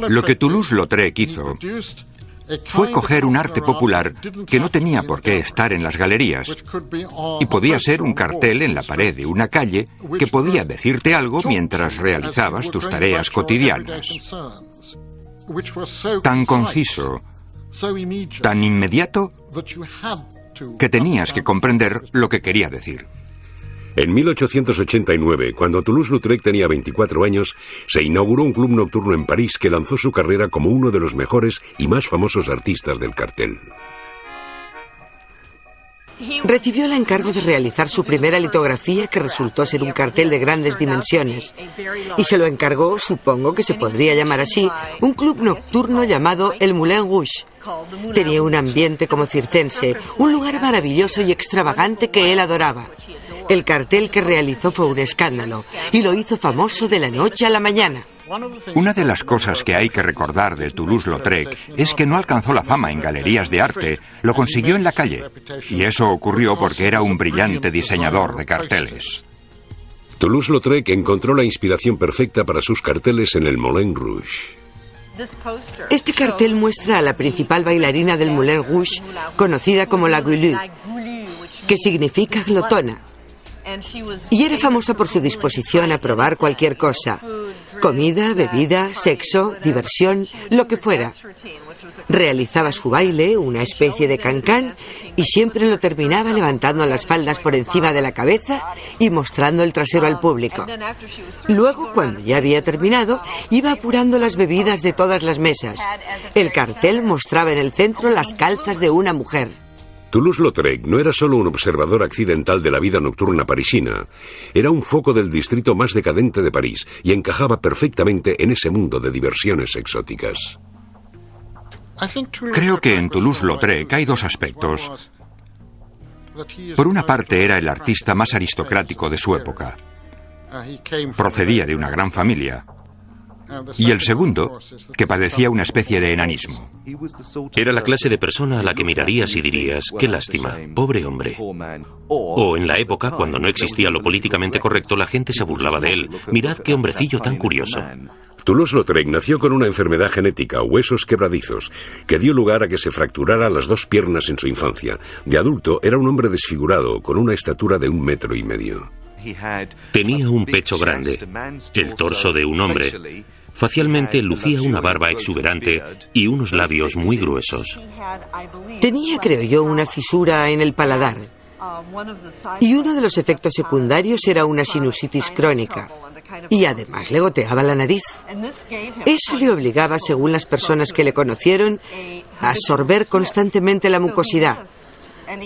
Lo que Toulouse-Lautrec hizo fue coger un arte popular que no tenía por qué estar en las galerías y podía ser un cartel en la pared de una calle que podía decirte algo mientras realizabas tus tareas cotidianas. Tan conciso, tan inmediato, que tenías que comprender lo que quería decir. En 1889, cuando Toulouse-Lautrec tenía 24 años, se inauguró un club nocturno en París que lanzó su carrera como uno de los mejores y más famosos artistas del cartel. Recibió el encargo de realizar su primera litografía, que resultó ser un cartel de grandes dimensiones, y se lo encargó, supongo que se podría llamar así, un club nocturno llamado el Moulin Rouge. Tenía un ambiente como circense, un lugar maravilloso y extravagante que él adoraba. El cartel que realizó fue un escándalo, y lo hizo famoso de la noche a la mañana. Una de las cosas que hay que recordar de Toulouse-Lautrec es que no alcanzó la fama en galerías de arte, lo consiguió en la calle. Y eso ocurrió porque era un brillante diseñador de carteles. Toulouse-Lautrec encontró la inspiración perfecta para sus carteles en el Moulin Rouge. Este cartel muestra a la principal bailarina del Moulin Rouge, conocida como la Goulue, que significa glotona. Y era famosa por su disposición a probar cualquier cosa: comida, bebida, sexo, diversión, lo que fuera. Realizaba su baile, una especie de cancán, y siempre lo terminaba levantando las faldas por encima de la cabeza y mostrando el trasero al público. Luego, cuando ya había terminado, iba apurando las bebidas de todas las mesas. El cartel mostraba en el centro las calzas de una mujer. Toulouse-Lautrec no era solo un observador accidental de la vida nocturna parisina, era un foco del distrito más decadente de París y encajaba perfectamente en ese mundo de diversiones exóticas. Creo que en Toulouse-Lautrec hay dos aspectos. Por una parte, era el artista más aristocrático de su época. Procedía de una gran familia. Y el segundo, que padecía una especie de enanismo. Era la clase de persona a la que mirarías y dirías: qué lástima, pobre hombre. O en la época, cuando no existía lo políticamente correcto, la gente se burlaba de él. Mirad qué hombrecillo tan curioso. Toulouse-Lautrec nació con una enfermedad genética, huesos quebradizos, que dio lugar a que se fracturara las dos piernas en su infancia. De adulto era un hombre desfigurado, con una estatura de 1,5 metros. Tenía un pecho grande, el torso de un hombre. Facialmente lucía una barba exuberante y unos labios muy gruesos. Tenía, creo yo, una fisura en el paladar. Y uno de los efectos secundarios era una sinusitis crónica. Y además le goteaba la nariz. Eso le obligaba, según las personas que le conocieron, a sorber constantemente la mucosidad.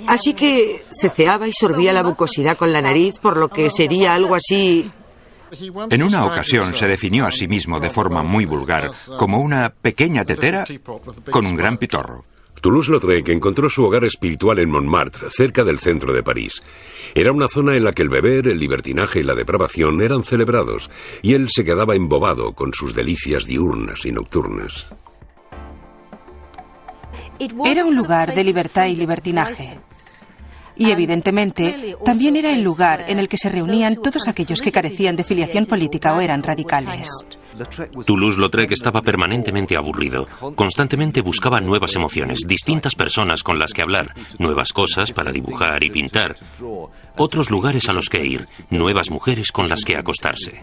Así que ceceaba y sorbía la mucosidad con la nariz, por lo que sería algo así. En una ocasión se definió a sí mismo de forma muy vulgar como una pequeña tetera con un gran pitorro. Toulouse-Lautrec encontró su hogar espiritual en Montmartre, cerca del centro de París. Era una zona en la que el beber, el libertinaje y la depravación eran celebrados, y él se quedaba embobado con sus delicias diurnas y nocturnas. Era un lugar de libertad y libertinaje. Y evidentemente también era el lugar en el que se reunían todos aquellos que carecían de filiación política o eran radicales. Toulouse-Lautrec estaba permanentemente aburrido. Constantemente buscaba nuevas emociones, distintas personas con las que hablar, nuevas cosas para dibujar y pintar, otros lugares a los que ir, nuevas mujeres con las que acostarse.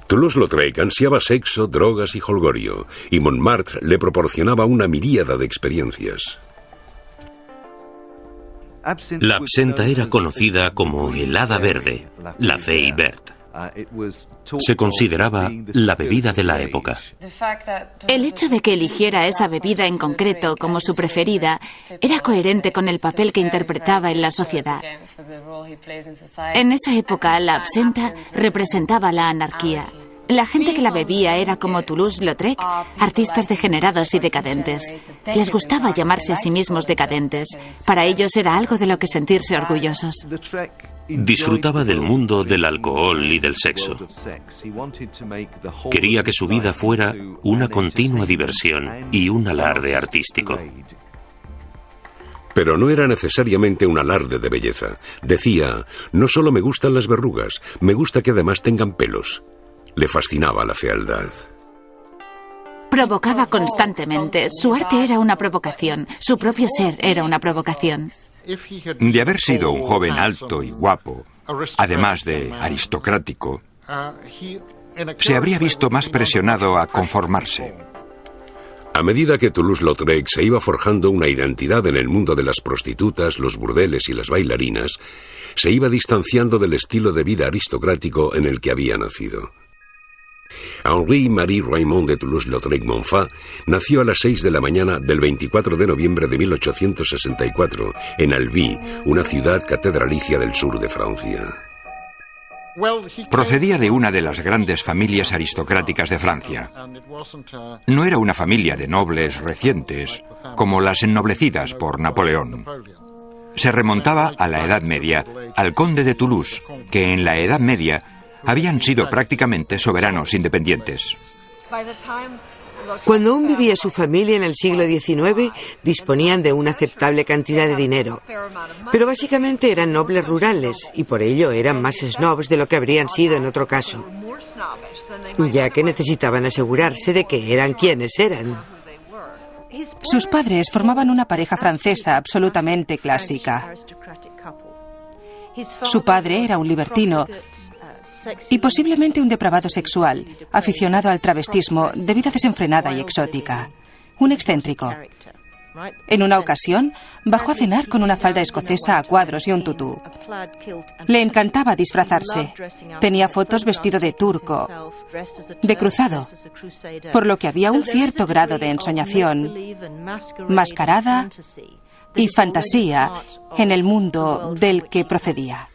Toulouse-Lautrec ansiaba sexo, drogas y jolgorio, y Montmartre le proporcionaba una miríada de experiencias. La absenta era conocida como el hada verde, la fée verte. Se consideraba la bebida de la época. El hecho de que eligiera esa bebida en concreto como su preferida era coherente con el papel que interpretaba en la sociedad. En esa época, la absenta representaba la anarquía. La gente que la bebía era como Toulouse-Lautrec, artistas degenerados y decadentes. Les gustaba llamarse a sí mismos decadentes. Para ellos era algo de lo que sentirse orgullosos. Disfrutaba del mundo del alcohol y del sexo. Quería que su vida fuera una continua diversión y un alarde artístico. Pero no era necesariamente un alarde de belleza. Decía: no solo me gustan las verrugas, me gusta que además tengan pelos. Le fascinaba la fealdad. Provocaba constantemente. Su arte era una provocación. Su propio ser era una provocación. De haber sido un joven alto y guapo, además de aristocrático, se habría visto más presionado a conformarse. A medida que Toulouse-Lautrec se iba forjando una identidad en el mundo de las prostitutas, los burdeles y las bailarinas, se iba distanciando del estilo de vida aristocrático en el que había nacido. Henri-Marie Raymond de Toulouse-Lautrec-Montfat nació a las 6 de la mañana del 24 de noviembre de 1864 en Albi, una ciudad catedralicia del sur de Francia. Procedía de una de las grandes familias aristocráticas de Francia. No era una familia de nobles recientes, como las ennoblecidas por Napoleón. Se remontaba a la Edad Media, al conde de Toulouse, que en la Edad Media habían sido prácticamente soberanos independientes. Cuando aún vivía su familia en el siglo XIX, disponían de una aceptable cantidad de dinero. Pero básicamente eran nobles rurales y por ello eran más snobs de lo que habrían sido en otro caso, ya que necesitaban asegurarse de que eran quienes eran. Sus padres formaban una pareja francesa absolutamente clásica. Su padre era un libertino y posiblemente un depravado sexual, aficionado al travestismo de vida desenfrenada y exótica. Un excéntrico. En una ocasión, bajó a cenar con una falda escocesa a cuadros y un tutú. Le encantaba disfrazarse. Tenía fotos vestido de turco, de cruzado, por lo que había un cierto grado de ensoñación, mascarada y fantasía en el mundo del que procedía.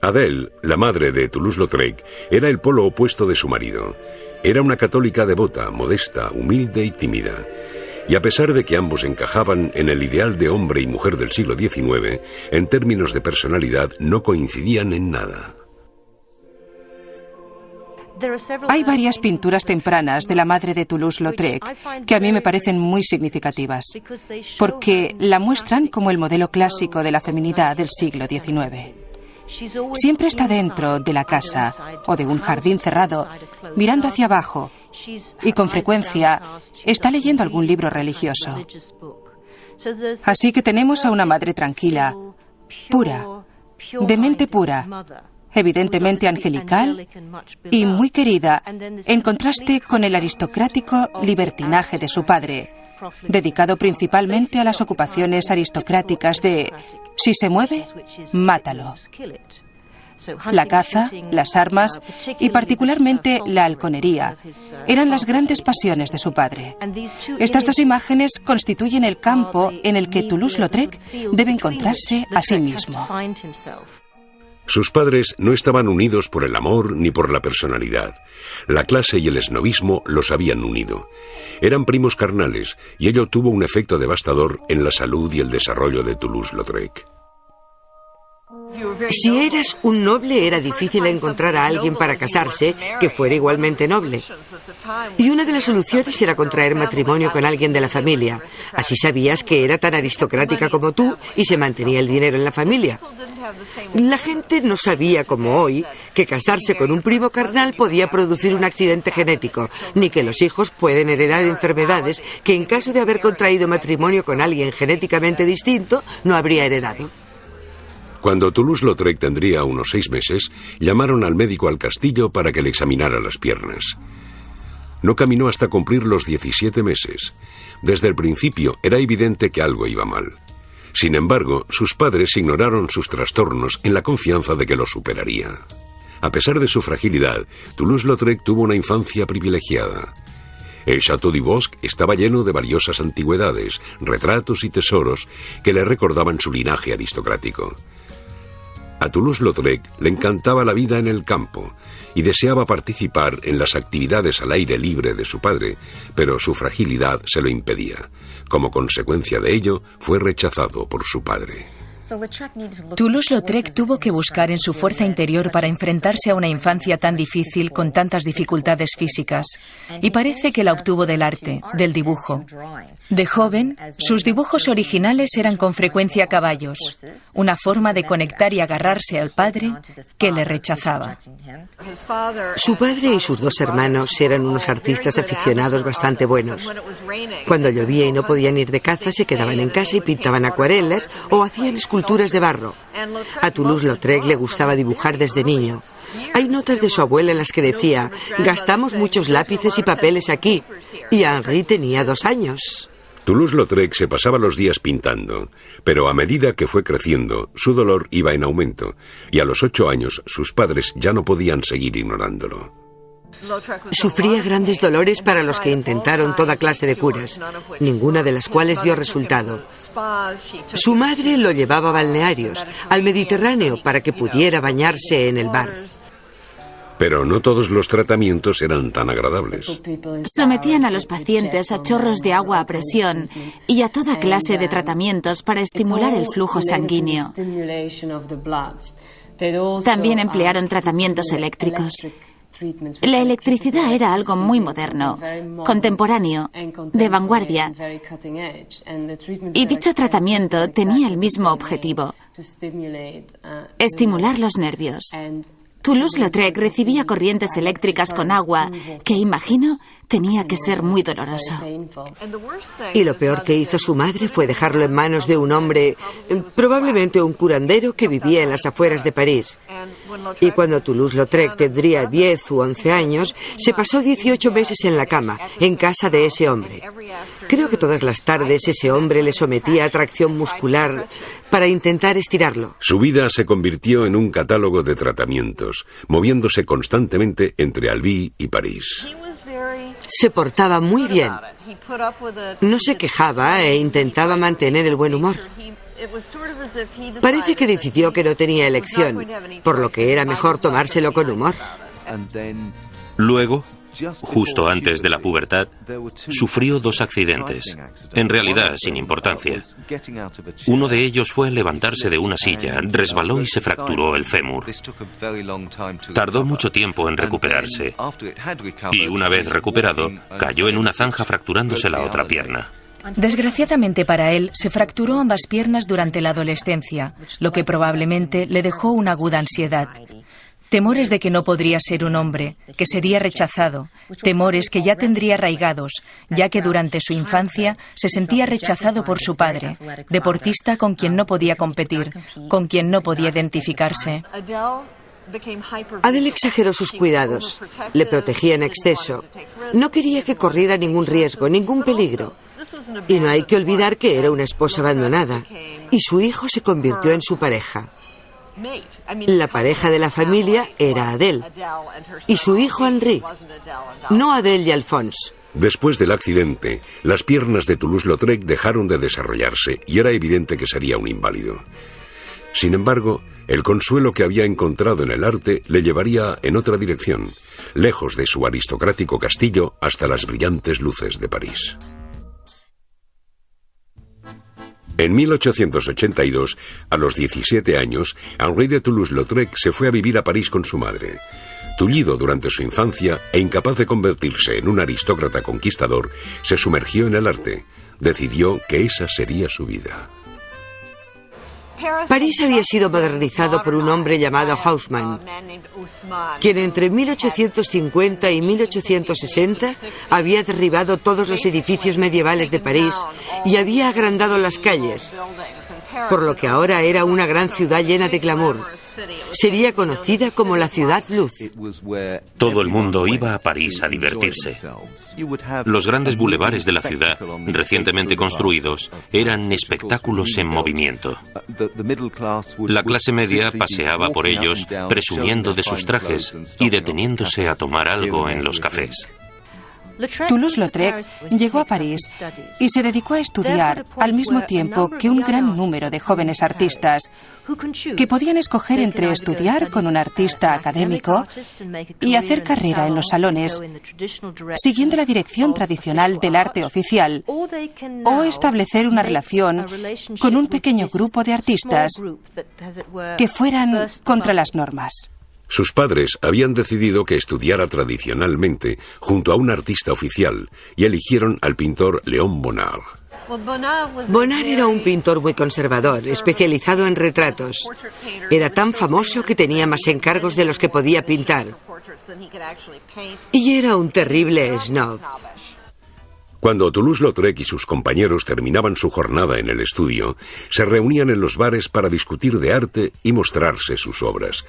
Adèle, la madre de Toulouse-Lautrec, era el polo opuesto de su marido. Era una católica devota, modesta, humilde y tímida. Y a pesar de que ambos encajaban en el ideal de hombre y mujer del siglo XIX, en términos de personalidad no coincidían en nada. Hay varias pinturas tempranas de la madre de Toulouse-Lautrec que a mí me parecen muy significativas, porque la muestran como el modelo clásico de la feminidad del siglo XIX. Siempre está dentro de la casa o de un jardín cerrado, mirando hacia abajo, y con frecuencia está leyendo algún libro religioso. Así que tenemos a una madre tranquila, pura, de mente pura, evidentemente angelical y muy querida, en contraste con el aristocrático libertinaje de su padre, dedicado principalmente a las ocupaciones aristocráticas de si se mueve, mátalo. La caza, las armas y particularmente la halconería eran las grandes pasiones de su padre. Estas dos imágenes constituyen el campo en el que Toulouse-Lautrec debe encontrarse a sí mismo. Sus padres no estaban unidos por el amor ni por la personalidad. La clase y el esnobismo los habían unido. Eran primos carnales y ello tuvo un efecto devastador en la salud y el desarrollo de Toulouse-Lautrec. Si eras un noble, era difícil encontrar a alguien para casarse que fuera igualmente noble. Y una de las soluciones era contraer matrimonio con alguien de la familia. Así sabías que era tan aristocrática como tú y se mantenía el dinero en la familia. La gente no sabía, como hoy, que casarse con un primo carnal podía producir un accidente genético, ni que los hijos pueden heredar enfermedades que en caso de haber contraído matrimonio con alguien genéticamente distinto, no habría heredado. Cuando Toulouse-Lautrec tendría unos 6 meses, llamaron al médico al castillo para que le examinara las piernas. No caminó hasta cumplir los 17 meses. Desde el principio era evidente que algo iba mal. Sin embargo, sus padres ignoraron sus trastornos en la confianza de que los superaría. A pesar de su fragilidad, Toulouse-Lautrec tuvo una infancia privilegiada. El Château du Bosc estaba lleno de valiosas antigüedades, retratos y tesoros que le recordaban su linaje aristocrático. A Toulouse-Lautrec le encantaba la vida en el campo y deseaba participar en las actividades al aire libre de su padre, pero su fragilidad se lo impedía. Como consecuencia de ello, fue rechazado por su padre. Toulouse-Lautrec tuvo que buscar en su fuerza interior para enfrentarse a una infancia tan difícil con tantas dificultades físicas, y parece que la obtuvo del arte, del dibujo. De joven, sus dibujos originales eran con frecuencia caballos, una forma de conectar y agarrarse al padre que le rechazaba. Su padre y sus dos hermanos eran unos artistas aficionados bastante buenos. Cuando llovía y no podían ir de caza, se quedaban en casa y pintaban acuarelas o hacían esculturas de barro. A Toulouse-Lautrec le gustaba dibujar desde niño. Hay notas de su abuela en las que decía: gastamos muchos lápices y papeles aquí. Y Henri tenía 2 años. Toulouse-Lautrec se pasaba los días pintando, pero a medida que fue creciendo, su dolor iba en aumento, y a los 8 años sus padres ya no podían seguir ignorándolo. Sufría grandes dolores para los que intentaron toda clase de curas, ninguna de las cuales dio resultado. Su madre lo llevaba a balnearios, al Mediterráneo, para que pudiera bañarse en el mar. Pero no todos los tratamientos eran tan agradables. Sometían a los pacientes a chorros de agua a presión y a toda clase de tratamientos para estimular el flujo sanguíneo. También emplearon tratamientos eléctricos. La electricidad era algo muy moderno, contemporáneo, de vanguardia, y dicho tratamiento tenía el mismo objetivo: estimular los nervios. Toulouse-Lautrec recibía corrientes eléctricas con agua que, imagino, tenía que ser muy doloroso. Y lo peor que hizo su madre fue dejarlo en manos de un hombre, probablemente un curandero, que vivía en las afueras de París. Y cuando Toulouse-Lautrec tendría 10 u 11 años, se pasó 18 meses en la cama, en casa de ese hombre. Creo que todas las tardes ese hombre le sometía a tracción muscular para intentar estirarlo. Su vida se convirtió en un catálogo de tratamientos, moviéndose constantemente entre Albi y París. Se portaba muy bien. No se quejaba e intentaba mantener el buen humor. Parece que decidió que no tenía elección, por lo que era mejor tomárselo con humor. Luego, justo antes de la pubertad, sufrió 2 accidentes, en realidad sin importancia. Uno de ellos fue al levantarse de una silla, resbaló y se fracturó el fémur. Tardó mucho tiempo en recuperarse, y una vez recuperado, cayó en una zanja fracturándose la otra pierna. Desgraciadamente para él, se fracturó ambas piernas durante la adolescencia, lo que probablemente le dejó una aguda ansiedad. Temores de que no podría ser un hombre, que sería rechazado, temores que ya tendría arraigados, ya que durante su infancia se sentía rechazado por su padre, deportista con quien no podía competir, con quien no podía identificarse. Adele exageró sus cuidados, le protegía en exceso, no quería que corriera ningún riesgo, ningún peligro. Y no hay que olvidar que era una esposa abandonada, y su hijo se convirtió en su pareja. La pareja de la familia era Adele, y su hijo Henri, no Adele y Alphonse. Después del accidente, las piernas de Toulouse-Lautrec dejaron de desarrollarse y era evidente que sería un inválido. Sin embargo, el consuelo que había encontrado en el arte le llevaría en otra dirección, lejos de su aristocrático castillo hasta las brillantes luces de París. En 1882, a los 17 años, Henri de Toulouse-Lautrec se fue a vivir a París con su madre. Tullido durante su infancia e incapaz de convertirse en un aristócrata conquistador, se sumergió en el arte. Decidió que esa sería su vida. París había sido modernizado por un hombre llamado Haussmann, quien entre 1850 y 1860 había derribado todos los edificios medievales de París y había agrandado las calles, por lo que ahora era una gran ciudad llena de glamour. Sería conocida como la Ciudad Luz. Todo el mundo iba a París a divertirse. Los grandes bulevares de la ciudad, recientemente construidos, eran espectáculos en movimiento. La clase media paseaba por ellos presumiendo de sus trajes y deteniéndose a tomar algo en los cafés. Toulouse-Lautrec llegó a París y se dedicó a estudiar al mismo tiempo que un gran número de jóvenes artistas que podían escoger entre estudiar con un artista académico y hacer carrera en los salones, siguiendo la dirección tradicional del arte oficial, o establecer una relación con un pequeño grupo de artistas que fueran contra las normas. Sus padres habían decidido que estudiara tradicionalmente junto a un artista oficial y eligieron al pintor Léon Bonnard. Bonnard era un pintor muy conservador, especializado en retratos. Era tan famoso que tenía más encargos de los que podía pintar. Y era un terrible snob. Cuando Toulouse-Lautrec y sus compañeros terminaban su jornada en el estudio, se reunían en los bares para discutir de arte y mostrarse sus obras.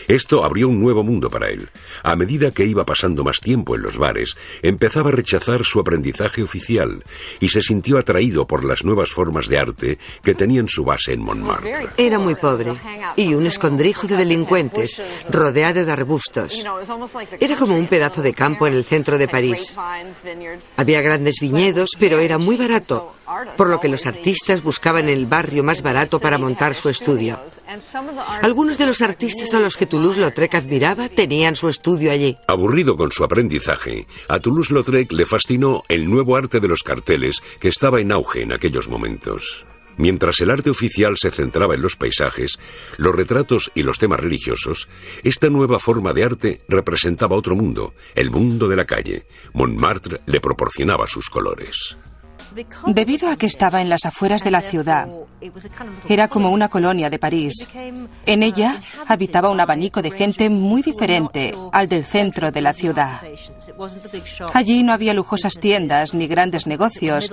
Esto abrió un nuevo mundo para él. A medida que iba pasando más tiempo en los bares, empezaba a rechazar su aprendizaje oficial y se sintió atraído por las nuevas formas de arte que tenían su base en Montmartre. Era muy pobre y un escondrijo de delincuentes, rodeado de arbustos. Era como un pedazo de campo en el centro de París. Había grandes viñedos, pero era muy barato, por lo que los artistas buscaban el barrio más barato para montar su estudio. Algunos de los artistas a los que Toulouse-Lautrec admiraba tenían su estudio allí. Aburrido con su aprendizaje, a Toulouse-Lautrec le fascinó el nuevo arte de los carteles que estaba en auge en aquellos momentos. Mientras el arte oficial se centraba en los paisajes, los retratos y los temas religiosos, esta nueva forma de arte representaba otro mundo, el mundo de la calle. Montmartre le proporcionaba sus colores. Debido a que estaba en las afueras de la ciudad, era como una colonia de París. En ella habitaba un abanico de gente muy diferente al del centro de la ciudad. Allí no había lujosas tiendas ni grandes negocios.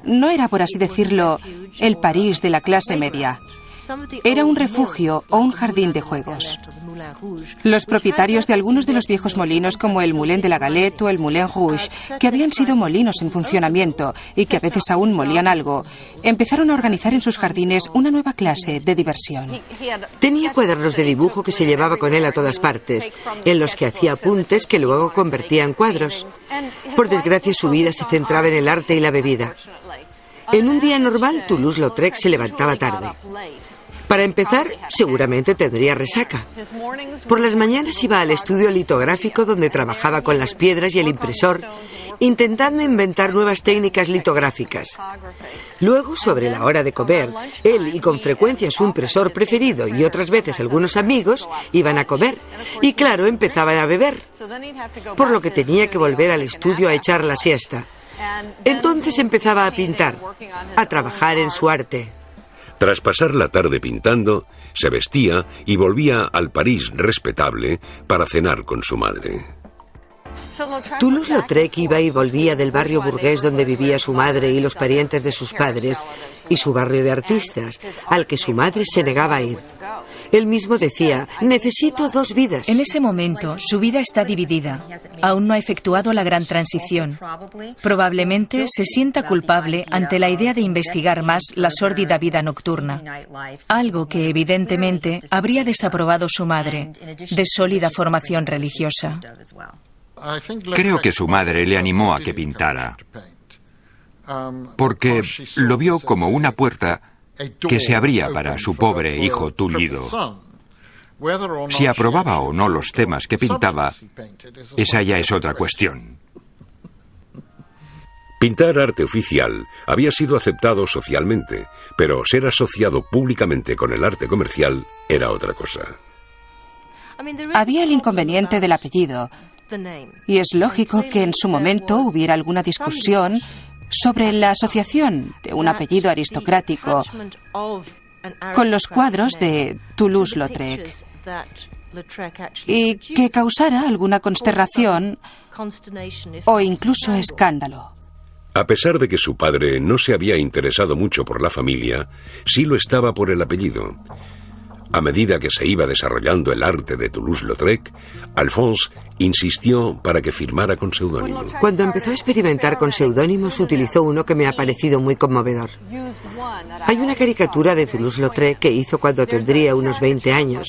No era, por así decirlo, el París de la clase media. Era un refugio o un jardín de juegos. Los propietarios de algunos de los viejos molinos, como el Moulin de la Galette o el Moulin Rouge, que habían sido molinos en funcionamiento y que a veces aún molían algo, empezaron a organizar en sus jardines una nueva clase de diversión. Tenía cuadernos de dibujo que se llevaba con él a todas partes, en los que hacía apuntes que luego convertía en cuadros. Por desgracia, su vida se centraba en el arte y la bebida. En un día normal, Toulouse-Lautrec se levantaba tarde. Para empezar, seguramente tendría resaca. Por las mañanas iba al estudio litográfico donde trabajaba con las piedras y el impresor, intentando inventar nuevas técnicas litográficas. Luego, sobre la hora de comer, él y con frecuencia su impresor preferido y otras veces algunos amigos iban a comer y, claro, empezaban a beber, por lo que tenía que volver al estudio a echar la siesta. Entonces empezaba a pintar, a trabajar en su arte. Tras pasar la tarde pintando, se vestía y volvía al París respetable para cenar con su madre. Toulouse-Lautrec iba y volvía del barrio burgués donde vivía su madre y los parientes de sus padres, y su barrio de artistas, al que su madre se negaba a ir. Él mismo decía: necesito dos vidas. En ese momento, su vida está dividida. Aún no ha efectuado la gran transición. Probablemente se sienta culpable ante la idea de investigar más la sórdida vida nocturna. Algo que, evidentemente, habría desaprobado su madre, de sólida formación religiosa. Creo que su madre le animó a que pintara, porque lo vio como una puerta que se abría para su pobre hijo tullido. Si aprobaba o no los temas que pintaba, esa ya es otra cuestión. Pintar arte oficial había sido aceptado socialmente, pero ser asociado públicamente con el arte comercial era otra cosa. Había el inconveniente del apellido, y es lógico que en su momento hubiera alguna discusión sobre la asociación de un apellido aristocrático con los cuadros de Toulouse-Lautrec, y que causara alguna consternación o incluso escándalo. A pesar de que su padre no se había interesado mucho por la familia, sí lo estaba por el apellido. A medida que se iba desarrollando el arte de Toulouse-Lautrec, Alphonse insistió para que firmara con seudónimo. Cuando empezó a experimentar con seudónimos, utilizó uno que me ha parecido muy conmovedor. Hay una caricatura de Toulouse-Lautrec que hizo cuando tendría unos 20 años.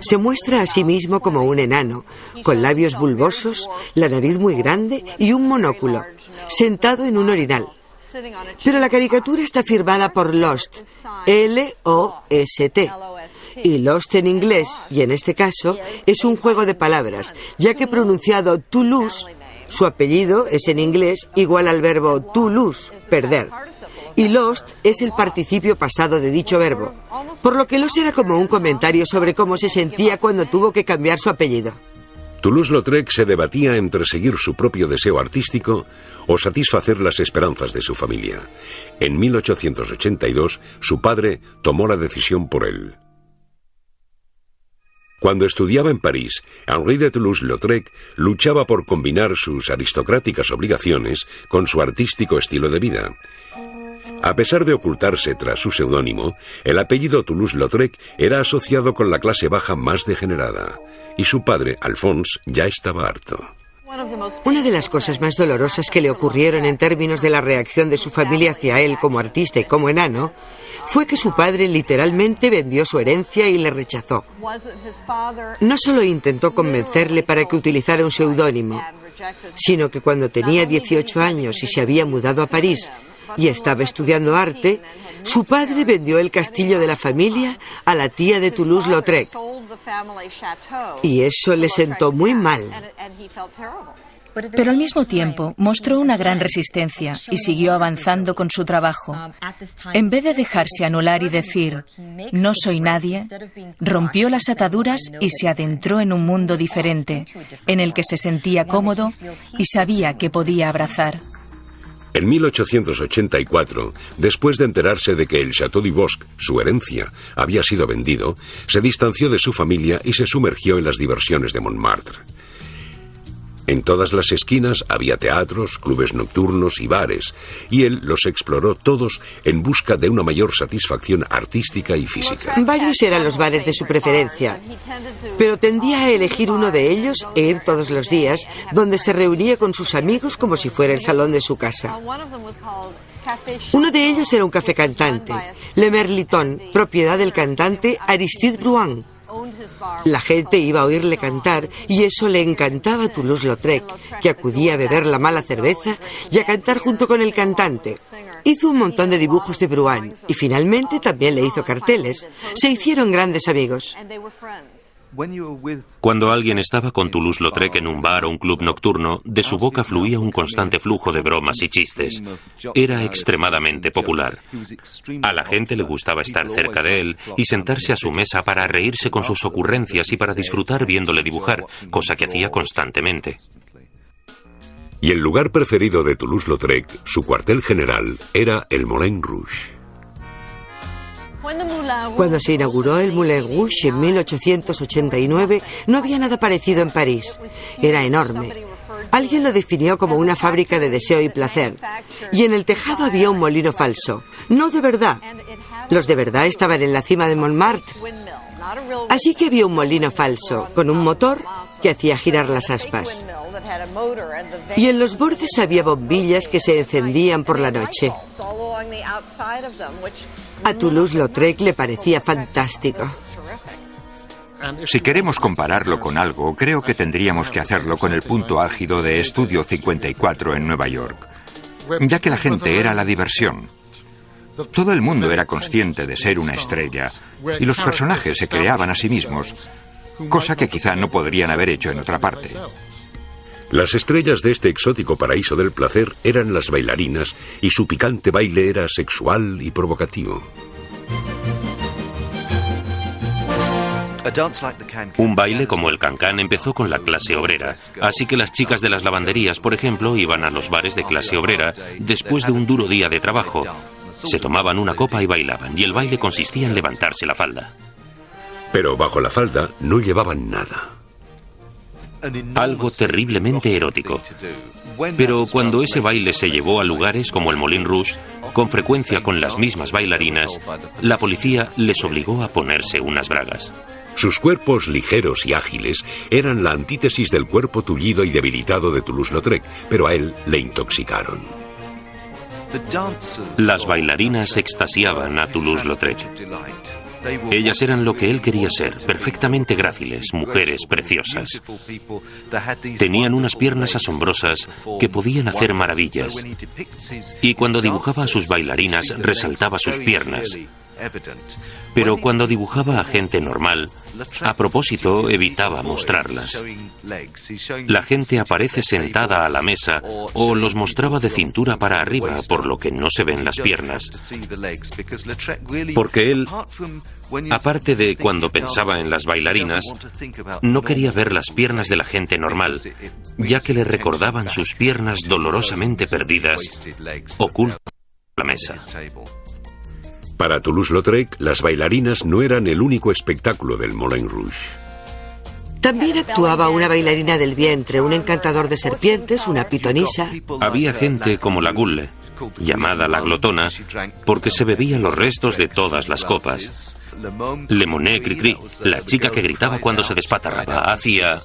se muestra a sí mismo como un enano, con labios bulbosos, la nariz muy grande y un monóculo, sentado en un orinal. Pero la caricatura está firmada por Lost, L-O-S-T. Y Lost en inglés, y en este caso, es un juego de palabras, ya que pronunciado to lose, su apellido es en inglés igual al verbo to lose, perder. Y Lost es el participio pasado de dicho verbo, por lo que Lost era como un comentario sobre cómo se sentía cuando tuvo que cambiar su apellido. Toulouse-Lautrec se debatía entre seguir su propio deseo artístico o satisfacer las esperanzas de su familia. En 1882, su padre tomó la decisión por él. Cuando estudiaba en París, Henri de Toulouse-Lautrec luchaba por combinar sus aristocráticas obligaciones con su artístico estilo de vida. A pesar de ocultarse tras su seudónimo, el apellido Toulouse-Lautrec era asociado con la clase baja más degenerada, y su padre, Alphonse, ya estaba harto. Una de las cosas más dolorosas que le ocurrieron en términos de la reacción de su familia hacia él como artista y como enano fue que su padre literalmente vendió su herencia y le rechazó. No solo intentó convencerle para que utilizara un seudónimo, sino que cuando tenía 18 años y se había mudado a París y estaba estudiando arte, su padre vendió el castillo de la familia a la tía de Toulouse-Lautrec. Y eso le sentó muy mal. Pero al mismo tiempo mostró una gran resistencia y siguió avanzando con su trabajo. En vez de dejarse anular y decir, no soy nadie, rompió las ataduras y se adentró en un mundo diferente, en el que se sentía cómodo y sabía que podía abrazar. En 1884, después de enterarse de que el Château du Bosc, su herencia, había sido vendido, se distanció de su familia y se sumergió en las diversiones de Montmartre. En todas las esquinas había teatros, clubes nocturnos y bares, y él los exploró todos en busca de una mayor satisfacción artística y física. Varios eran los bares de su preferencia, pero tendía a elegir uno de ellos e ir todos los días, donde se reunía con sus amigos como si fuera el salón de su casa. Uno de ellos era un café cantante, Le Merliton, propiedad del cantante Aristide Bruant. La gente iba a oírle cantar y eso le encantaba a Toulouse-Lautrec, que acudía a beber la mala cerveza y a cantar junto con el cantante. Hizo un montón de dibujos de Bruant y finalmente también le hizo carteles. Se hicieron grandes amigos. Cuando alguien estaba con Toulouse-Lautrec en un bar o un club nocturno, de su boca fluía un constante flujo de bromas y chistes. Era extremadamente popular. A la gente le gustaba estar cerca de él y sentarse a su mesa para reírse con sus ocurrencias y para disfrutar viéndole dibujar, cosa que hacía constantemente. Y el lugar preferido de Toulouse-Lautrec, su cuartel general, era el Moulin Rouge. Cuando se inauguró el Moulin Rouge en 1889, no había nada parecido en París. Era enorme. Alguien lo definió como una fábrica de deseo y placer. Y en el tejado había un molino falso. No de verdad. Los de verdad estaban en la cima de Montmartre. Así que había un molino falso, con un motor que hacía girar las aspas. Y en los bordes había bombillas que se encendían por la noche. A Toulouse-Lautrec le parecía fantástico. Si queremos compararlo con algo, creo que tendríamos que hacerlo con el punto álgido de Estudio 54 en Nueva York, ya que la gente era la diversión. Todo el mundo era consciente de ser una estrella y los personajes se creaban a sí mismos, cosa que quizá no podrían haber hecho en otra parte. Las estrellas de este exótico paraíso del placer eran las bailarinas y su picante baile era sexual y provocativo. Un baile como el cancán empezó con la clase obrera, así que las chicas de las lavanderías, por ejemplo, iban a los bares de clase obrera después de un duro día de trabajo. Se tomaban una copa y bailaban, y el baile consistía en levantarse la falda. Pero bajo la falda no llevaban nada. Algo terriblemente erótico. Pero cuando ese baile se llevó a lugares como el Moulin Rouge, con frecuencia con las mismas bailarinas, la policía les obligó a ponerse unas bragas. Sus cuerpos ligeros y ágiles eran la antítesis del cuerpo tullido y debilitado de Toulouse-Lautrec, pero a él le intoxicaron. Las bailarinas extasiaban a Toulouse-Lautrec. Ellas eran lo que él quería ser, perfectamente gráciles, mujeres preciosas. Tenían unas piernas asombrosas que podían hacer maravillas. Y cuando dibujaba a sus bailarinas, resaltaba sus piernas. Pero cuando dibujaba a gente normal, a propósito evitaba mostrarlas. La gente aparece sentada a la mesa o los mostraba de cintura para arriba, por lo que no se ven las piernas. Porque él, aparte de cuando pensaba en las bailarinas, no quería ver las piernas de la gente normal, ya que le recordaban sus piernas dolorosamente perdidas, ocultas en la mesa. Para Toulouse-Lautrec, las bailarinas no eran el único espectáculo del Moulin Rouge. También actuaba una bailarina del vientre, un encantador de serpientes, una pitonisa. Había gente como la Gulle, llamada la glotona, porque se bebía los restos de todas las copas. Le Monet Cri-Cri, la chica que gritaba cuando se despatarraba, hacía...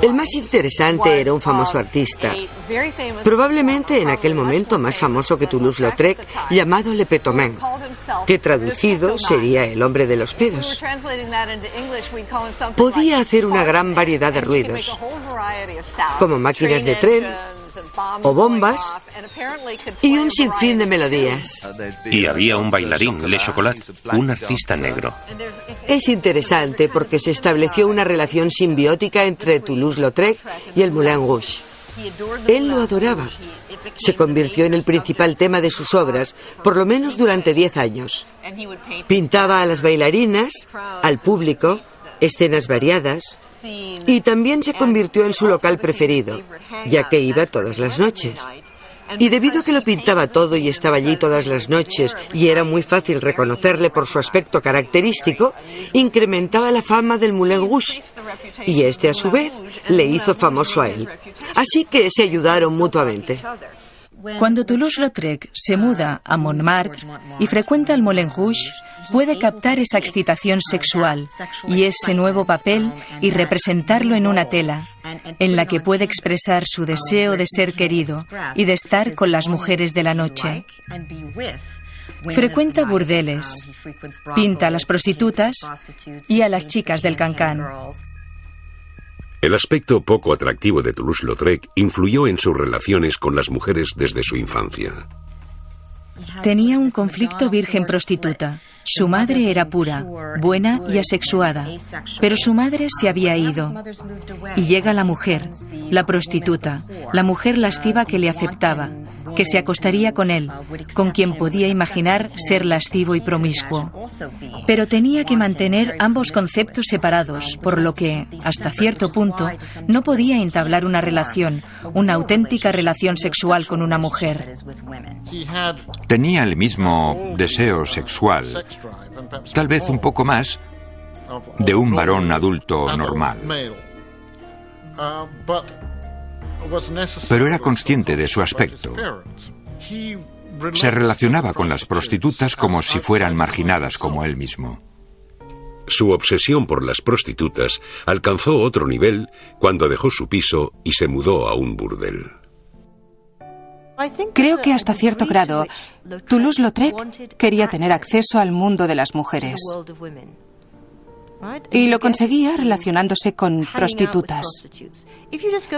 El más interesante era un famoso artista, probablemente en aquel momento más famoso que Toulouse-Lautrec, llamado Le Pétomane, que traducido sería el hombre de los pedos. Podía hacer una gran variedad de ruidos, como máquinas de tren o bombas, y un sinfín de melodías. Y había un bailarín, Le Chocolat, un artista negro. Es interesante porque se estableció una relación simbiótica entre Toulouse-Lautrec y el Moulin Rouge. Él lo adoraba. Se convirtió en el principal tema de sus obras, por lo menos durante 10 años. Pintaba a las bailarinas, al público, escenas variadas, y también se convirtió en su local preferido, ya que iba todas las noches. Y debido a que lo pintaba todo y estaba allí todas las noches y era muy fácil reconocerle por su aspecto característico, incrementaba la fama del Moulin Rouge. Y este, a su vez, le hizo famoso a él. Así que se ayudaron mutuamente. Cuando Toulouse-Lautrec se muda a Montmartre y frecuenta el Moulin Rouge, puede captar esa excitación sexual y ese nuevo papel y representarlo en una tela, en la que puede expresar su deseo de ser querido y de estar con las mujeres de la noche. Frecuenta burdeles, pinta a las prostitutas y a las chicas del cancán. El aspecto poco atractivo de Toulouse-Lautrec influyó en sus relaciones con las mujeres desde su infancia. Tenía un conflicto virgen-prostituta. Su madre era pura, buena y asexuada, pero su madre se había ido. Y llega la mujer, la prostituta, la mujer lasciva que le aceptaba, que se acostaría con él, con quien podía imaginar ser lascivo y promiscuo. Pero tenía que mantener ambos conceptos separados, por lo que, hasta cierto punto, no podía entablar una relación, una auténtica relación sexual con una mujer. Tenía el mismo deseo sexual, tal vez un poco más, de un varón adulto normal. Pero era consciente de su aspecto. Se relacionaba con las prostitutas como si fueran marginadas como él mismo. Su obsesión por las prostitutas alcanzó otro nivel cuando dejó su piso y se mudó a un burdel. Creo que hasta cierto grado, Toulouse-Lautrec quería tener acceso al mundo de las mujeres. Y lo conseguía relacionándose con prostitutas.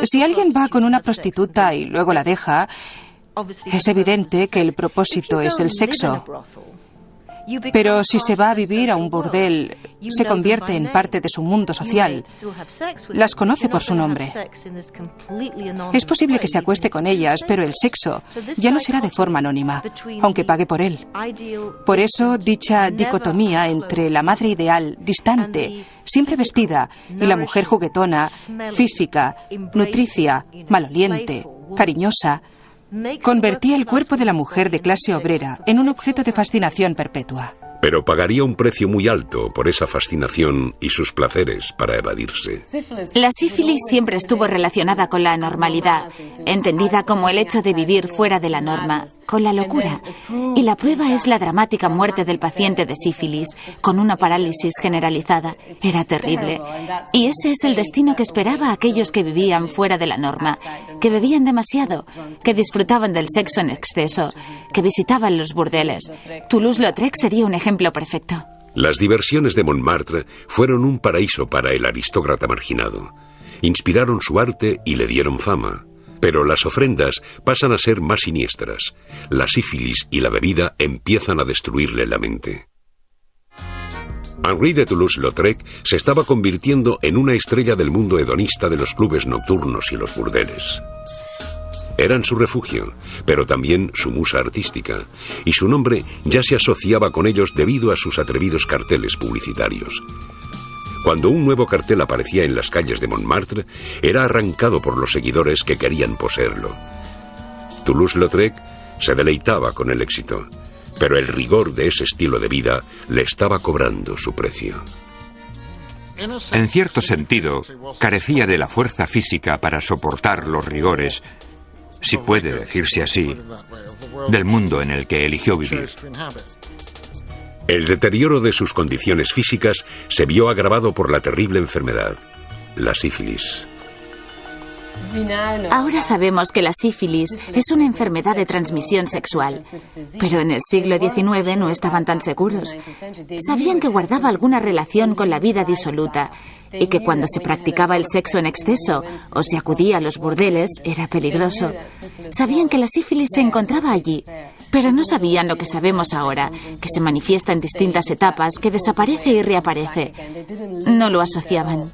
Si alguien va con una prostituta y luego la deja, es evidente que el propósito es el sexo. Pero si se va a vivir a un burdel, se convierte en parte de su mundo social. Las conoce por su nombre. Es posible que se acueste con ellas, pero el sexo ya no será de forma anónima, aunque pague por él. Por eso, dicha dicotomía entre la madre ideal, distante, siempre vestida, y la mujer juguetona, física, nutricia, maloliente, cariñosa, convertía el cuerpo de la mujer de clase obrera en un objeto de fascinación perpetua. Pero pagaría un precio muy alto por esa fascinación y sus placeres para evadirse. La sífilis siempre estuvo relacionada con la anormalidad, entendida como el hecho de vivir fuera de la norma, con la locura. Y la prueba es la dramática muerte del paciente de sífilis, con una parálisis generalizada. Era terrible. Y ese es el destino que esperaba a aquellos que vivían fuera de la norma. que bebían demasiado, que disfrutaban del sexo en exceso, que visitaban los burdeles. Toulouse-Lautrec sería un ejemplo perfecto. Las diversiones de Montmartre fueron un paraíso para el aristócrata marginado. Inspiraron su arte y le dieron fama. Pero las ofrendas pasan a ser más siniestras. La sífilis y la bebida empiezan a destruirle la mente. Henri de Toulouse-Lautrec se estaba convirtiendo en una estrella del mundo hedonista de los clubes nocturnos y los burdeles. Eran su refugio, pero también su musa artística, y su nombre ya se asociaba con ellos debido a sus atrevidos carteles publicitarios. Cuando un nuevo cartel aparecía en las calles de Montmartre, era arrancado por los seguidores que querían poseerlo. Toulouse-Lautrec se deleitaba con el éxito, pero el rigor de ese estilo de vida le estaba cobrando su precio. En cierto sentido, carecía de la fuerza física para soportar los rigores, si puede decirse así, del mundo en el que eligió vivir. El deterioro de sus condiciones físicas se vio agravado por la terrible enfermedad, la sífilis. Ahora sabemos que la sífilis es una enfermedad de transmisión sexual, pero en el siglo XIX no estaban tan seguros. Sabían que guardaba alguna relación con la vida disoluta y que cuando se practicaba el sexo en exceso o se acudía a los burdeles era peligroso. Sabían que la sífilis se encontraba allí, pero no sabían lo que sabemos ahora, que se manifiesta en distintas etapas, que desaparece y reaparece. No lo asociaban.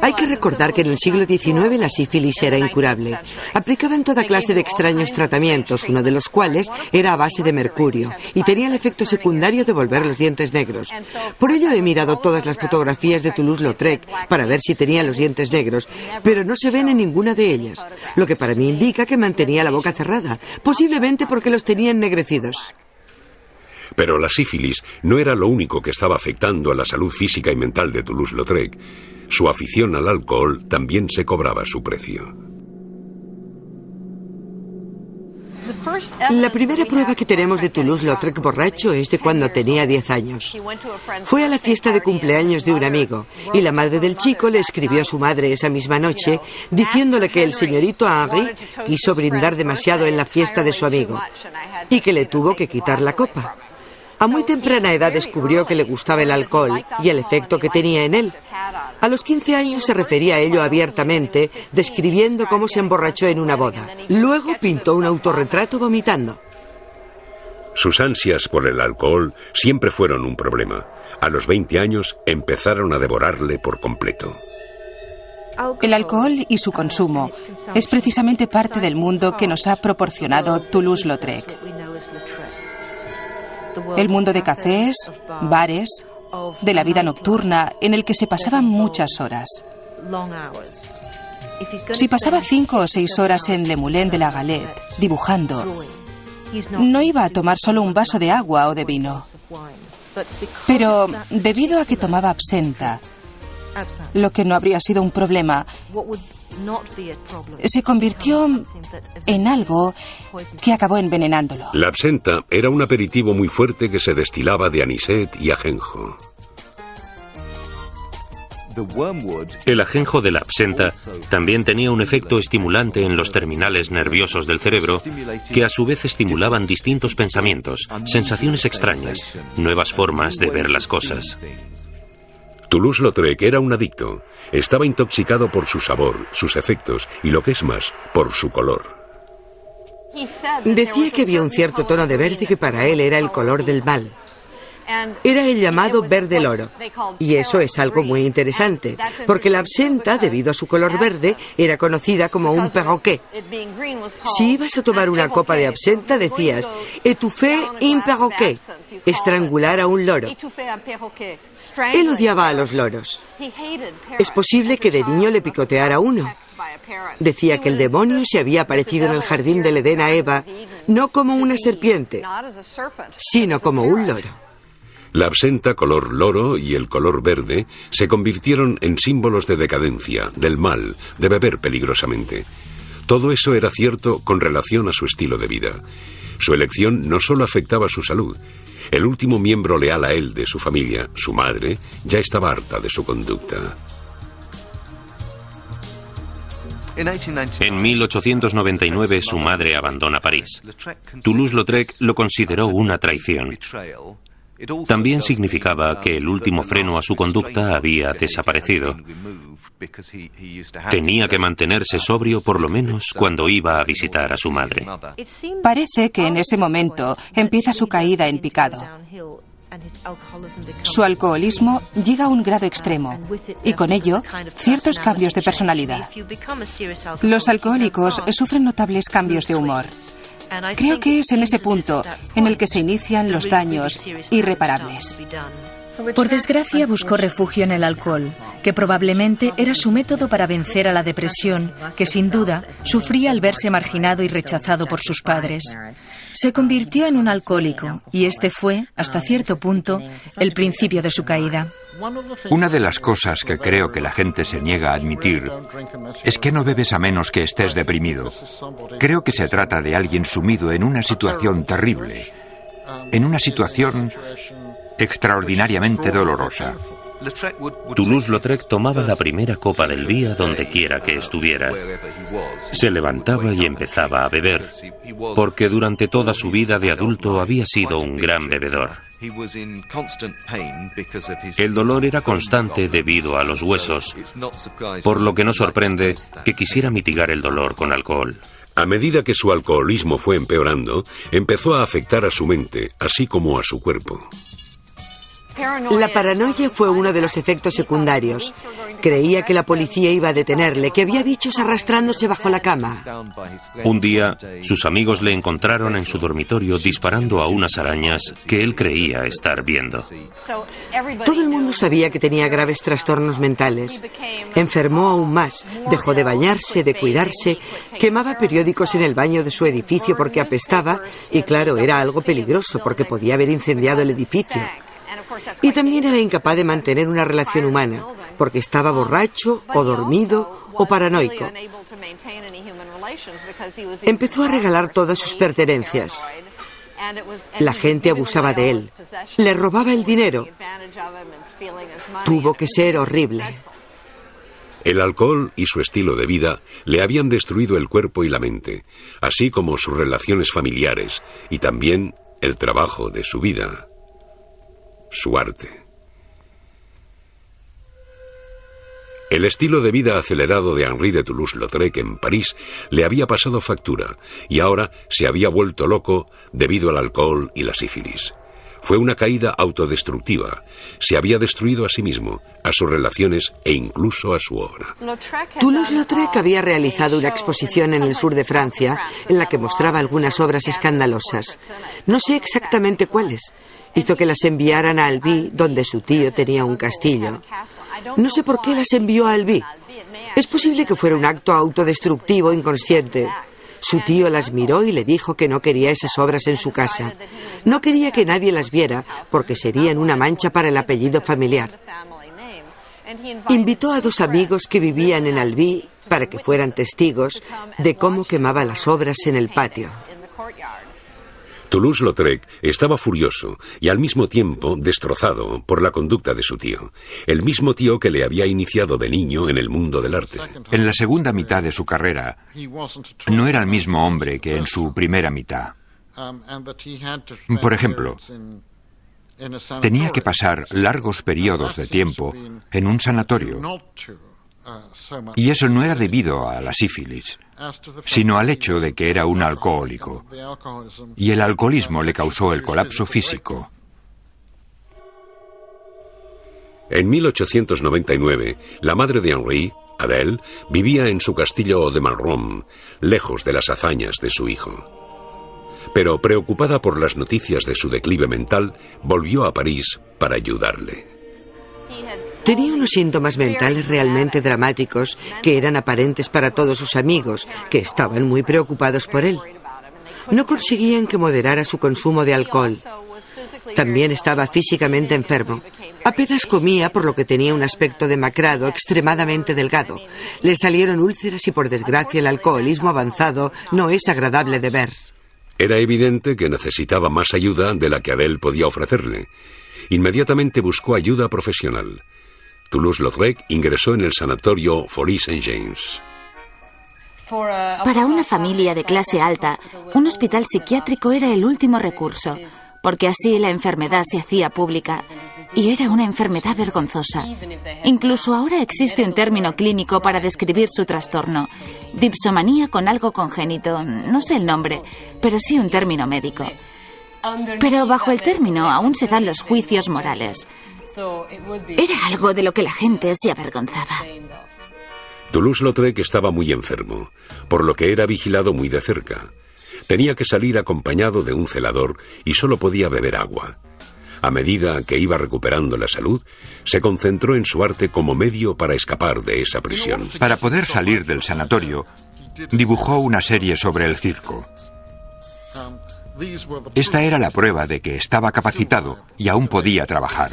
Hay que recordar que en el siglo XIX la sífilis era incurable. Aplicaban toda clase de extraños tratamientos, uno de los cuales era a base de mercurio, y tenía el efecto secundario de volver los dientes negros. Por ello he mirado todas las fotografías de Toulouse-Lautrec para ver si tenía los dientes negros, pero no se ven en ninguna de ellas, lo que para mí indica que mantenía la boca cerrada, posiblemente porque los tenía ennegrecidos. Pero la sífilis no era lo único que estaba afectando a la salud física y mental de Toulouse-Lautrec. Su afición al alcohol también se cobraba su precio. La primera prueba que tenemos de Toulouse-Lautrec borracho es de cuando tenía 10 años. Fue a la fiesta de cumpleaños de un amigo y la madre del chico le escribió a su madre esa misma noche diciéndole que el señorito Henri quiso brindar demasiado en la fiesta de su amigo y que le tuvo que quitar la copa. A muy temprana edad descubrió que le gustaba el alcohol y el efecto que tenía en él. A los 15 años se refería a ello abiertamente, describiendo cómo se emborrachó en una boda. Luego pintó un autorretrato vomitando. Sus ansias por el alcohol siempre fueron un problema. A los 20 años empezaron a devorarle por completo. El alcohol y su consumo es precisamente parte del mundo que nos ha proporcionado Toulouse-Lautrec. El mundo de cafés, bares, de la vida nocturna en el que se pasaban muchas horas. Si pasaba 5 o 6 horas en Le Moulin de la Galette, dibujando, no iba a tomar solo un vaso de agua o de vino. Pero debido a que tomaba absenta, lo que no habría sido un problema, se convirtió en algo que acabó envenenándolo. La absenta era un aperitivo muy fuerte que se destilaba de anisete y ajenjo. El ajenjo de la absenta también tenía un efecto estimulante en los terminales nerviosos del cerebro que a su vez estimulaban distintos pensamientos, sensaciones extrañas, nuevas formas de ver las cosas. Toulouse-Lautrec era un adicto. Estaba intoxicado por su sabor, sus efectos y, lo que es más, por su color. Decía que había un cierto tono de verde que para él era el color del mal. Era el llamado verde loro, y eso es algo muy interesante, porque la absenta, debido a su color verde, era conocida como un perroquet. Si ibas a tomar una copa de absenta, decías étouffer un perroquet, estrangular a un loro. Él odiaba a los loros. Es posible que de niño le picoteara uno. Decía que el demonio se había aparecido en el jardín del Edén a Eva, no como una serpiente, sino como un loro. La absenta color loro y el color verde se convirtieron en símbolos de decadencia, del mal, de beber peligrosamente. Todo eso era cierto con relación a su estilo de vida. Su elección no solo afectaba su salud. El último miembro leal a él de su familia, su madre, ya estaba harta de su conducta. En 1899 su madre abandona París. Toulouse-Lautrec lo consideró una traición. También significaba que el último freno a su conducta había desaparecido. Tenía que mantenerse sobrio por lo menos cuando iba a visitar a su madre. Parece que en ese momento empieza su caída en picado. Su alcoholismo llega a un grado extremo y con ello ciertos cambios de personalidad. Los alcohólicos sufren notables cambios de humor. Creo que es en ese punto en el que se inician los daños irreparables. Por desgracia, buscó refugio en el alcohol, que probablemente era su método para vencer a la depresión, que sin duda sufría al verse marginado y rechazado por sus padres. Se convirtió en un alcohólico y este fue, hasta cierto punto, el principio de su caída. Una de las cosas que creo que la gente se niega a admitir es que no bebes a menos que estés deprimido. Creo que se trata de alguien sumido en una situación terrible, en una situación extraordinariamente dolorosa. Toulouse-Lautrec tomaba la primera copa del día donde quiera que estuviera. Se levantaba y empezaba a beber, porque durante toda su vida de adulto había sido un gran bebedor. El dolor era constante debido a los huesos, por lo que no sorprende que quisiera mitigar el dolor con alcohol. A medida que su alcoholismo fue empeorando, empezó a afectar a su mente, así como a su cuerpo. La paranoia fue uno de los efectos secundarios. Creía que la policía iba a detenerle, que había bichos arrastrándose bajo la cama. Un día, sus amigos le encontraron en su dormitorio disparando a unas arañas que él creía estar viendo. Todo el mundo sabía que tenía graves trastornos mentales. Enfermó aún más, dejó de bañarse, de cuidarse, quemaba periódicos en el baño de su edificio porque apestaba y, claro, era algo peligroso porque podía haber incendiado el edificio. Y también era incapaz de mantener una relación humana, porque estaba borracho, o dormido, o paranoico. Empezó a regalar todas sus pertenencias. La gente abusaba de él, le robaba el dinero. Tuvo que ser horrible. El alcohol y su estilo de vida le habían destruido el cuerpo y la mente, así como sus relaciones familiares y también el trabajo de su vida. Su arte. El estilo de vida acelerado de Henri de Toulouse-Lautrec en París le había pasado factura y ahora se había vuelto loco debido al alcohol y la sífilis. Fue una caída autodestructiva. Se había destruido a sí mismo, a sus relaciones e incluso a su obra. Toulouse-Lautrec había realizado una exposición en el sur de Francia en la que mostraba algunas obras escandalosas. No sé exactamente cuáles. Hizo que las enviaran a Albi, donde su tío tenía un castillo. No sé por qué las envió a Albi. Es posible que fuera un acto autodestructivo inconsciente. Su tío las miró y le dijo que no quería esas obras en su casa. No quería que nadie las viera porque serían una mancha para el apellido familiar. Invitó a 2 amigos que vivían en Albi para que fueran testigos de cómo quemaba las obras en el patio. Toulouse-Lautrec estaba furioso y al mismo tiempo destrozado por la conducta de su tío, el mismo tío que le había iniciado de niño en el mundo del arte. En la segunda mitad de su carrera, no era el mismo hombre que en su primera mitad. Por ejemplo, tenía que pasar largos periodos de tiempo en un sanatorio. Y eso no era debido a la sífilis, sino al hecho de que era un alcohólico. Y el alcoholismo le causó el colapso físico. En 1899, la madre de Henri, Adèle, vivía en su castillo de Malraux, lejos de las hazañas de su hijo. Pero preocupada por las noticias de su declive mental, volvió a París para ayudarle. Tenía unos síntomas mentales realmente dramáticos que eran aparentes para todos sus amigos, que estaban muy preocupados por él. No conseguían que moderara su consumo de alcohol. También estaba físicamente enfermo. Apenas comía, por lo que tenía un aspecto demacrado, extremadamente delgado. Le salieron úlceras y, por desgracia, el alcoholismo avanzado no es agradable de ver. Era evidente que necesitaba más ayuda de la que Adèle podía ofrecerle. Inmediatamente buscó ayuda profesional. Toulouse-Lautrec ingresó en el sanatorio Folies Saint-James. Para una familia de clase alta, un hospital psiquiátrico era el último recurso, porque así la enfermedad se hacía pública. Y era una enfermedad vergonzosa. Incluso ahora existe un término clínico para describir su trastorno. Dipsomanía con algo congénito. No sé el nombre, pero sí un término médico. Pero bajo el término aún se dan los juicios morales. Era algo de lo que la gente se avergonzaba. Toulouse-Lautrec estaba muy enfermo, por lo que era vigilado muy de cerca. Tenía que salir acompañado de un celador y solo podía beber agua. A medida que iba recuperando la salud, se concentró en su arte como medio para escapar de esa prisión. Para poder salir del sanatorio, dibujó una serie sobre el circo. Esta era la prueba de que estaba capacitado y aún podía trabajar.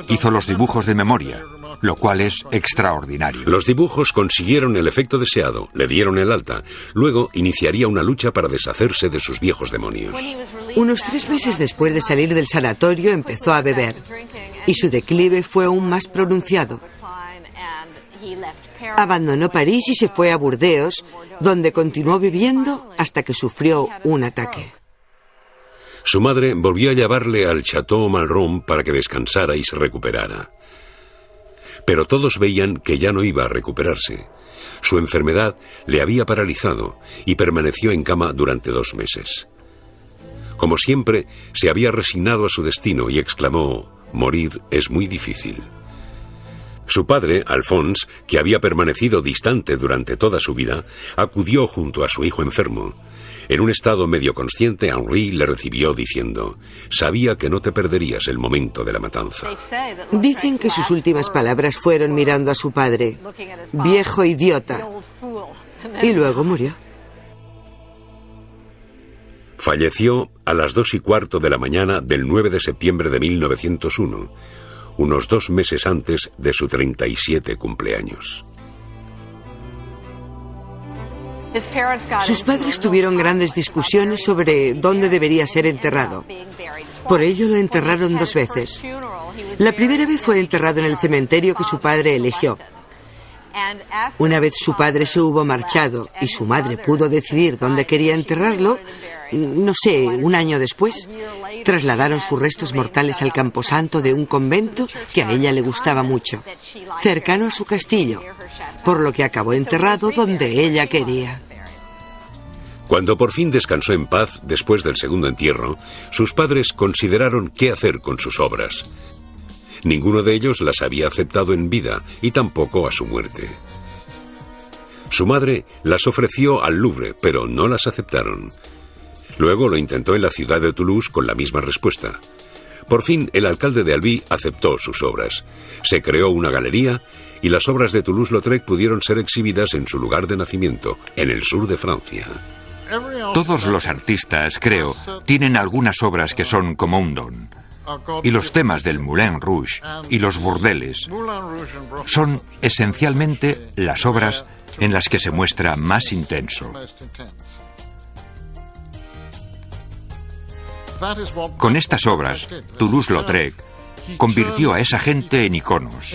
Hizo los dibujos de memoria, lo cual es extraordinario. Los dibujos consiguieron el efecto deseado, le dieron el alta. Luego iniciaría una lucha para deshacerse de sus viejos demonios. Unos 3 meses después de salir del sanatorio empezó a beber y su declive fue aún más pronunciado. Abandonó París y se fue a Burdeos, donde continuó viviendo hasta que sufrió un ataque. Su madre volvió a llevarle al Château Malraux para que descansara y se recuperara. Pero todos veían que ya no iba a recuperarse. Su enfermedad le había paralizado y permaneció en cama durante 2 meses. Como siempre, se había resignado a su destino y exclamó: «Morir es muy difícil». Su padre, Alphonse, que había permanecido distante durante toda su vida, acudió junto a su hijo enfermo. En un estado medio consciente, Henri le recibió diciendo: «Sabía que no te perderías el momento de la matanza». Dicen que sus últimas palabras fueron mirando a su padre: «Viejo idiota». Y luego murió. Falleció a las 2:15 de la mañana del 9 de septiembre de 1901, unos 2 meses antes de su 37 cumpleaños. Sus padres tuvieron grandes discusiones sobre dónde debería ser enterrado. Por ello lo enterraron 2 veces. La primera vez fue enterrado en el cementerio que su padre eligió. Una vez su padre se hubo marchado y su madre pudo decidir dónde quería enterrarlo, no sé, 1 año después, trasladaron sus restos mortales al camposanto de un convento que a ella le gustaba mucho, cercano a su castillo, por lo que acabó enterrado donde ella quería. Cuando por fin descansó en paz después del segundo entierro, sus padres consideraron qué hacer con sus obras. Ninguno de ellos las había aceptado en vida y tampoco a su muerte. Su madre las ofreció al Louvre, pero no las aceptaron. Luego lo intentó en la ciudad de Toulouse con la misma respuesta. Por fin, el alcalde de Albi aceptó sus obras. Se creó una galería y las obras de Toulouse-Lautrec pudieron ser exhibidas en su lugar de nacimiento, en el sur de Francia. Todos los artistas, creo, tienen algunas obras que son como un don. Y los temas del Moulin Rouge y los burdeles son esencialmente las obras en las que se muestra más intenso. Con estas obras, Toulouse-Lautrec convirtió a esa gente en iconos.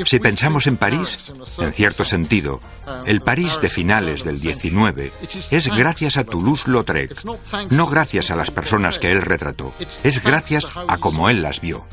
Si pensamos en París, en cierto sentido, el París de finales del 19 es gracias a Toulouse-Lautrec, no gracias a las personas que él retrató, es gracias a cómo él las vio.